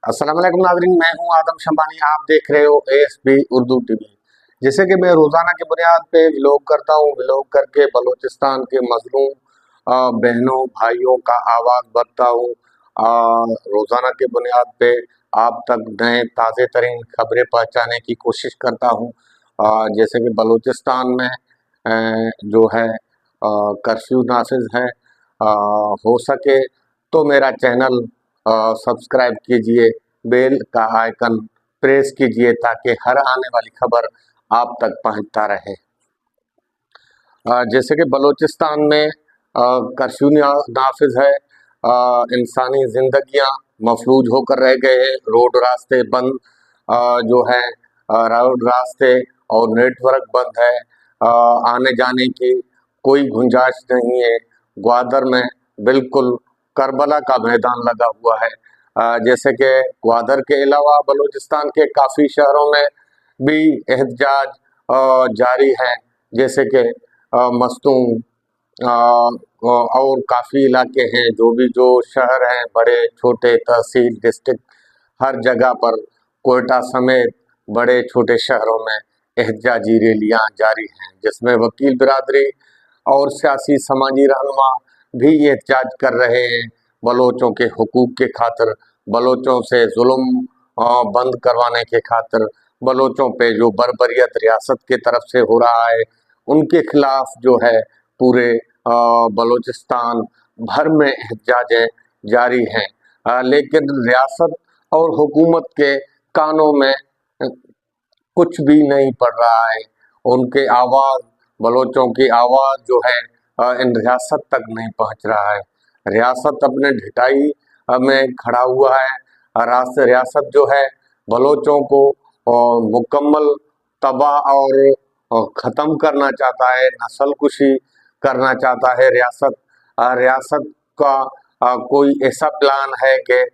अस्सलाम वालेकुम नाज़रीन, मैं हूं आदम शंबानी। आप देख रहे हो एएसपी उर्दू टीवी। जैसे कि मैं रोजाना की बुनियाद पे व्लॉग करता हूं, व्लॉग करके बलूचिस्तान के मजलूम बहनों भाइयों का आवाज बढ़ता हूं। रोजाना की बुनियाद पे आप तक नए ताज़े तरीन खबरें पहुंचाने की कोशिश करता हूं। जैसे कि बलूचिस्तान में जो है कर्फ्यू नाफिज है। हो सके तो मेरा चैनल सब्सक्राइब कीजिए, बेल का आइकन प्रेस कीजिए ताकि हर आने वाली खबर आप तक पहुंचता रहे। जैसे कि बलूचिस्तान में कर्फ्यू नाफिज है। इंसानी जिंदगियां मफलूज होकर रह गए हैं। रोड रास्ते बंद जो है, रोड रास्ते और नेटवर्क बंद है। आने जाने की कोई गुंजाइश नहीं है। ग्वादर में बिल्कुल करबला का मैदान लगा हुआ है। जैसे कि ग्वादर के अलावा बलूचिस्तान के काफ़ी शहरों में भी एहतजाज जारी है। जैसे कि मस्तूम और काफ़ी इलाके हैं, जो शहर हैं, बड़े छोटे तहसील डिस्ट्रिक्ट, हर जगह पर कोयटा समेत बड़े छोटे शहरों में एहतजाजी रैलियां जारी हैं, जिसमें वकील बिरादरी और सियासी समाजी रहनुमा भी एहतजाज कर रहे हैं। बलोचों के हुकूक के खातिर, बलोचों से जुल्म बंद करवाने के खातिर, बलोचों पे जो बर्बरियत रियासत के तरफ से हो रहा है उनके खिलाफ जो है पूरे बलूचिस्तान भर में एहतजाजें जारी हैं। लेकिन रियासत और हुकूमत के कानों में कुछ भी नहीं पड़ रहा है। उनके आवाज़, बलोचों की आवाज़ जो है इन रियासत तक नहीं पहुंच रहा है। रियासत अपने ढिठाई में खड़ा हुआ है। रियासत जो है बलोचों को मुकम्मल तबाह और ख़त्म करना चाहता है, नस्लकुशी करना चाहता है। रियासत का कोई ऐसा प्लान है कि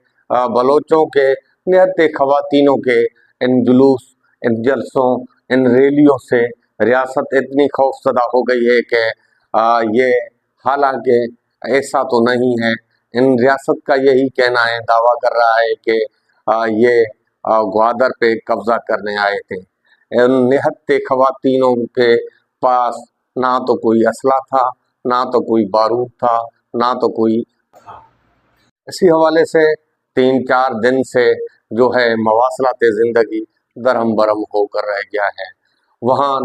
बलोचों के निहत्ते ख़वातीनों के इन जुलूस, इन जलसों, इन रैलियों से रियासत इतनी खौफजदा हो गई है कि ये, हालांकि ऐसा तो नहीं है। इन रियासत का यही कहना है, दावा कर रहा है कि ये ग्वादर पे कब्जा करने आए थे। इन निहत्ते ख़वातीनों के पास ना तो कोई असला था, ना तो कोई बारूद था, ना तो कोई। इसी हवाले से 3-4 दिन से जो है मवासलात ज़िंदगी दरहम बरहम होकर रह गया है। वहाँ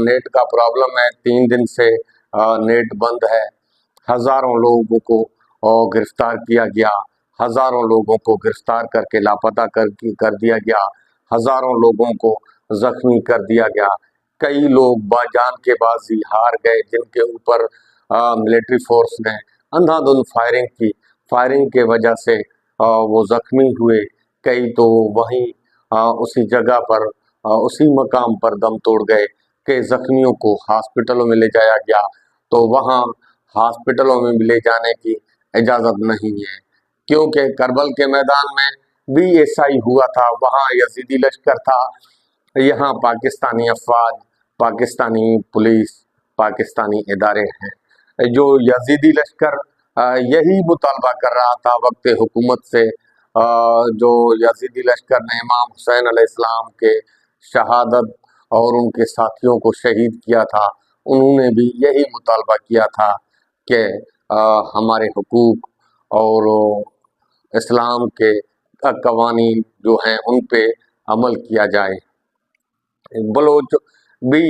नेट का प्रॉब्लम है। 3 दिन से नेट बंद है। हज़ारों लोगों को गिरफ्तार किया गया। हज़ारों लोगों को गिरफ्तार करके लापता कर दिया गया। हज़ारों लोगों को जख्मी कर दिया गया। कई लोग बाजान के बाजी हार गए, जिनके ऊपर मिलिट्री फोर्स ने अंधाधुंध फायरिंग की। फायरिंग के वजह से वो जख्मी हुए। कई तो वहीं उसी जगह पर, उसी मकाम पर दम तोड़ गए कि जख्मियों को हॉस्पिटलों में ले जाया गया, तो वहाँ हॉस्पिटलों में ले जाने की इजाज़त नहीं है, क्योंकि करबल के मैदान में भी ऐसा ही हुआ था। वहाँ यजीदी लश्कर था, यहाँ पाकिस्तानी अफवाज, पाकिस्तानी पुलिस, पाकिस्तानी इदारे हैं। जो यजीदी लश्कर यही मुतालबा कर रहा था वक्त हुकूमत से। जो यजीदी लश्कर ने इमाम हुसैन अलैहिस्सलाम के शहादत और उनके साथियों को शहीद किया था, उन्होंने भी यही मुतालबा किया था कि हमारे हुकूक और इस्लाम के कवानीन जो हैं उन पे अमल किया जाए। बलोच भी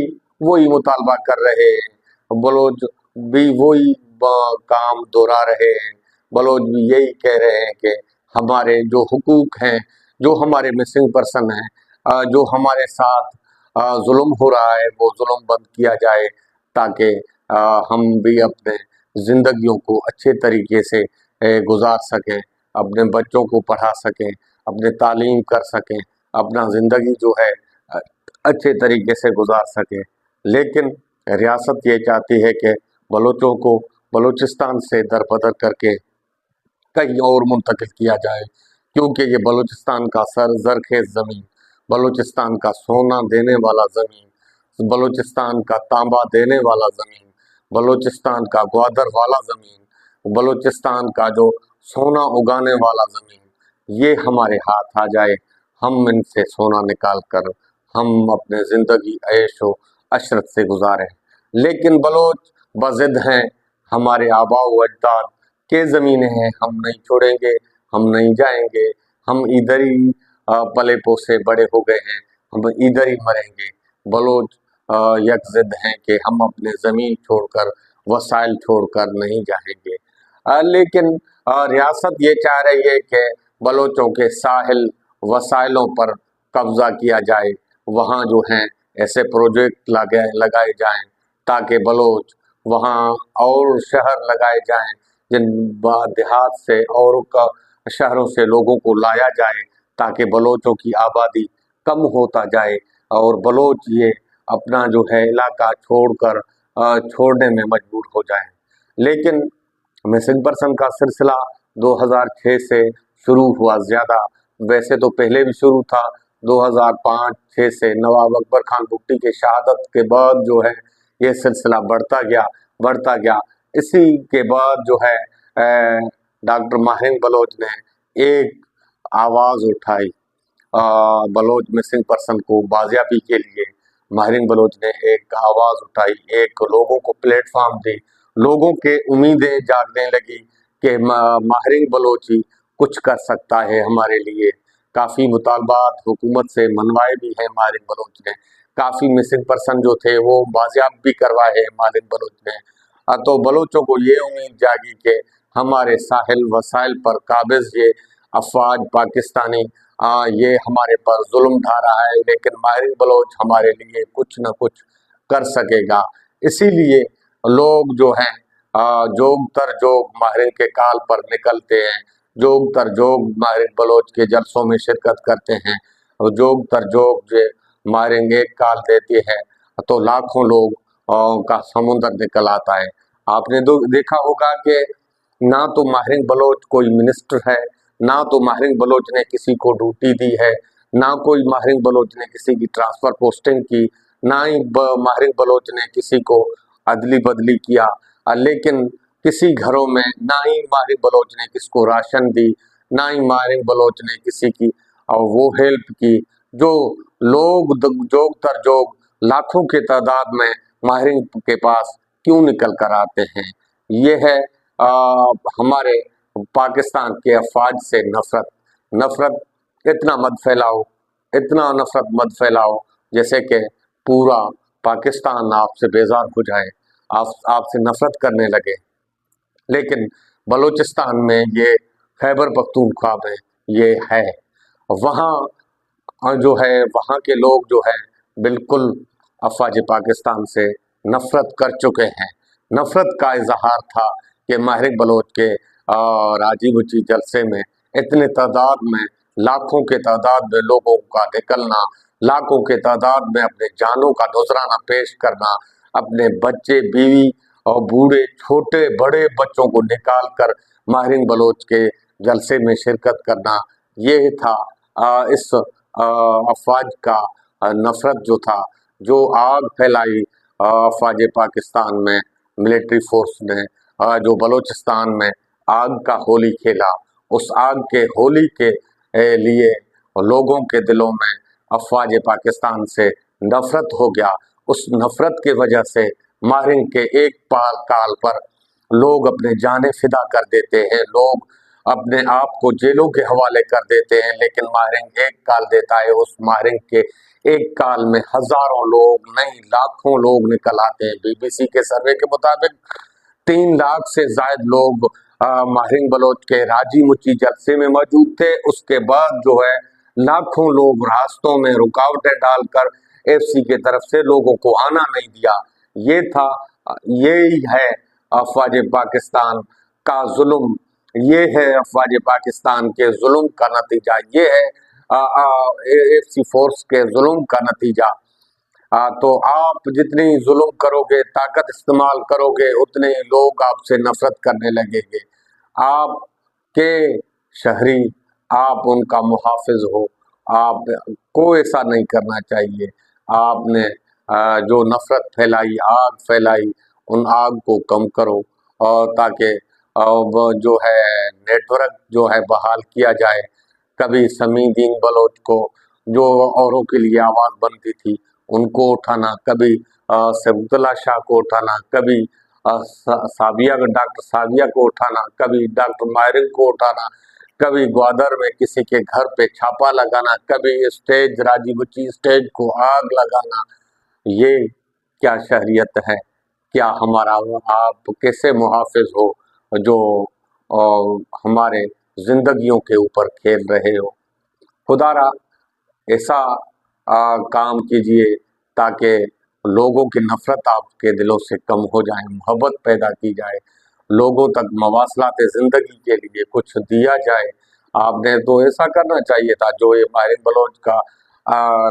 वही मुतालबा कर रहे हैं। बलोच भी वही काम दोहरा रहे हैं। बलोच भी यही कह रहे हैं कि हमारे जो हुकूक हैं, जो हमारे मिसिंग पर्सन हैं, जो हमारे साथ जुल्म हो रहा है, वो जुल्म बंद किया जाए, ताकि हम भी अपने ज़िंदगियों को अच्छे तरीके से गुजार सकें, अपने बच्चों को पढ़ा सकें, अपने तालीम कर सकें, अपना ज़िंदगी जो है अच्छे तरीके से गुजार सके। लेकिन रियासत ये चाहती है कि बलोचों को बलूचिस्तान से दरबदर करके कहीं और मुंतकिल किया जाए, क्योंकि ये बलूचिस्तान का जरखेज़ ज़मीन, बलूचिस्तान का सोना देने वाला ज़मीन, बलूचिस्तान का तांबा देने वाला ज़मीन, बलूचिस्तान का ग्वादर वाला ज़मीन, बलूचिस्तान का जो सोना उगाने वाला ज़मीन, ये हमारे हाथ आ जाए, हम इनसे सोना निकाल कर हम अपने ज़िंदगी ऐशो अशरत से गुजारें। लेकिन बलोच बज़िद हैं, हमारे आबाओ अजदाद के ज़मीनें हैं, हम नहीं छोड़ेंगे, हम नहीं जाएंगे, हम इधर ही पले पोसे बड़े हो गए हैं, हम इधर ही मरेंगे। बलोच यकज़िद हैं कि हम अपने ज़मीन छोड़कर, वसाइल छोड़कर नहीं जाएंगे। लेकिन रियासत ये चाह रही है कि बलोचों के साहिल वसाइलों पर कब्जा किया जाए, वहाँ जो हैं ऐसे प्रोजेक्ट लगाए जाएं ताकि बलोच वहाँ और शहर लगाए जाएं, जिन देहात से और शहरों से लोगों को लाया जाए ताकि बलोचों की आबादी कम होता जाए और बलोच ये अपना जो है इलाका छोड़कर छोड़ने में मजबूर हो जाएं। लेकिन मिसिंग पर्सन का सिलसिला 2006 से शुरू हुआ ज़्यादा, वैसे तो पहले भी शुरू था। 2005-6 से नवाब अकबर खान भुट्टी के शहादत के बाद जो है ये सिलसिला बढ़ता गया। इसी के बाद जो है डॉक्टर माहिर बलोच ने एक आवाज़ उठाई, बलोच मिसिंग पर्सन को बाजियाबी के लिए माहिर बलोच ने एक आवाज़ उठाई, एक लोगों को प्लेटफॉर्म दी, लोगों के उम्मीदें जागने लगी कि माहिर बलोच ही कुछ कर सकता है हमारे लिए। काफ़ी मुतालबात हुकूमत से मनवाए भी हैं माहिर बलोच ने, काफ़ी मिसिंग पर्सन जो थे वो बाजियाब भी करवाए हैं माहिर बलोच ने। तो बलोचों को ये उम्मीद जागी कि हमारे साहिल वसाइल पर काबिज ये अफवाज पाकिस्तानी ये हमारे पर जुल्म ढा रहा है, लेकिन माहिर बलोच हमारे लिए कुछ न कुछ कर सकेगा। इसीलिए लोग जो हैं जोग तर जोग माहिर के काल पर निकलते हैं, जोग तर जोग माहिर बलोच के जलसों में शिरकत करते हैं, और जोग तर जोग जो माहिर एक काल देते हैं तो लाखों लोग का समुंदर निकल आता है। आपने देखा होगा कि ना तो माहिर बलोच कोई मिनिस्टर है, ना तो माहिर बलोच ने किसी को ड्यूटी दी है, ना कोई माहिर बलोच ने किसी की ट्रांसफर पोस्टिंग की, ना ही माहिर बलोच ने किसी को अदली बदली किया। लेकिन किसी घरों में ना ही माहिर बलोच ने किसको राशन दी, ना ही माहिर बलोच ने किसी की वो हेल्प की। जो लोग जोग तर जोग लाखों के तादाद में माहिर के पास क्यों निकल कर आते हैं, ये है हमारे पाकिस्तान के अफवाज से नफरत। नफरत इतना मत फैलाओ, इतना नफरत मत फैलाओ जैसे कि पूरा पाकिस्तान आपसे बेजार हो जाए, आपसे नफरत करने लगे। लेकिन बलूचिस्तान में ये खैबर पख्तूनख्वा में ये है, वहाँ जो है वहाँ के लोग जो है बिल्कुल अफवाज पाकिस्तान से नफरत कर चुके हैं। नफरत का इजहार था कि माहिर बलोच के राजीव जी जलसे में इतने तादाद में, लाखों के तादाद में लोगों का निकलना, लाखों के तादाद में अपने जानों का नजराना पेश करना, अपने बच्चे बीवी और बूढ़े छोटे बड़े बच्चों को निकाल कर माहिर बलोच के जलसे में शिरकत करना, ये था इस अफवाज का नफरत जो था, जो आग फैलाई अफवाज पाकिस्तान में मिलिट्री फोर्स ने, जो बलूचिस्तान में आग का होली खेला, उस आग के होली के लिए लोगों के दिलों में अफवाज पाकिस्तान से नफरत हो गया। उस नफरत के वजह से माहिर के एक काल पर लोग अपने जाने फिदा कर देते हैं, लोग अपने आप को जेलों के हवाले कर देते हैं, लेकिन माहिर एक काल देता है, उस माहिर के एक काल में हजारों लोग नहीं लाखों लोग निकल आते हैं। बीबीसी के सर्वे के मुताबिक 3 लाख से ज्यादा लोग माहिर बलोच के राजी मुची जलसे में मौजूद थे। उसके बाद जो है लाखों लोग रास्तों में रुकावटें डालकर एफसी के तरफ से लोगों को आना नहीं दिया। ये था, यही है अफवाज पाकिस्तान का जुल्म, ये है अफवाज पाकिस्तान के जुल्म का नतीजा, ये है एफसी फोर्स के जुल्म का नतीजा। तो आप जितनी जुल्म करोगे, ताकत इस्तेमाल करोगे, उतने ही लोग आपसे नफरत करने लगेंगे। आपके शहरी, आप उनका मुहाफिज हो, आपको ऐसा नहीं करना चाहिए। आपने जो नफरत फैलाई, आग फैलाई, उन आग को कम करो और ताकि जो है नेटवर्क जो है बहाल किया जाए, कभी समीदीन बलोच को, जो औरों के लिए आवाज बनती थी, उनको उठाना, कभी सैफुद्दौला शाह को उठाना, कभी साबिया डॉक्टर साबिया को उठाना, कभी डॉक्टर मायरिंग को उठाना, कभी ग्वादर में किसी के घर पे छापा लगाना, कभी स्टेज राजी बुच्ची स्टेज को आग लगाना। ये क्या शहरियत है? क्या हमारा आप कैसे मुहाफिज हो जो हमारे जिंदगियों के ऊपर खेल रहे हो? खुदारा ऐसा काम कीजिए ताकि लोगों की नफरत आपके दिलों से कम हो जाए, मोहब्बत पैदा की जाए, लोगों तक मवासलात ज़िंदगी के लिए कुछ दिया जाए। आपने तो ऐसा करना चाहिए था, जो ये माहिर बलोच का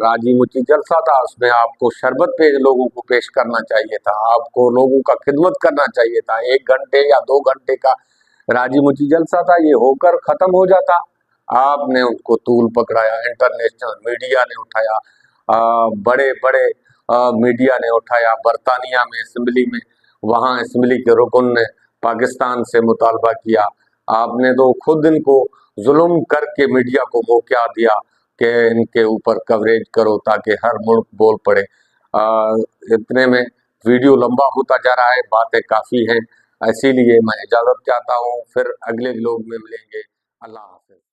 राजी मुची जलसा था, उसमें आपको शरबत पे लोगों को पेश करना चाहिए था, आपको लोगों का खिदमत करना चाहिए था। 1 घंटे या 2 घंटे का राजी मुची जलसा था, ये होकर ख़त्म हो जाता। आपने उनको तूल पकड़ाया, इंटरनेशनल मीडिया ने उठाया, बड़े बड़े मीडिया ने उठाया, बरतानिया में असेंबली में, वहाँ असेंबली के रुकन ने पाकिस्तान से मुतालबा किया। आपने तो खुद इनको जुल्म करके मीडिया को मौका दिया कि इनके ऊपर कवरेज करो ताकि हर मुल्क बोल पड़े। इतने में वीडियो लंबा होता जा रहा है, बातें काफ़ी हैं, इसीलिए मैं इजाज़त चाहता हूँ, फिर अगले व्लॉग में मिलेंगे। अल्लाह हाफ़िज़।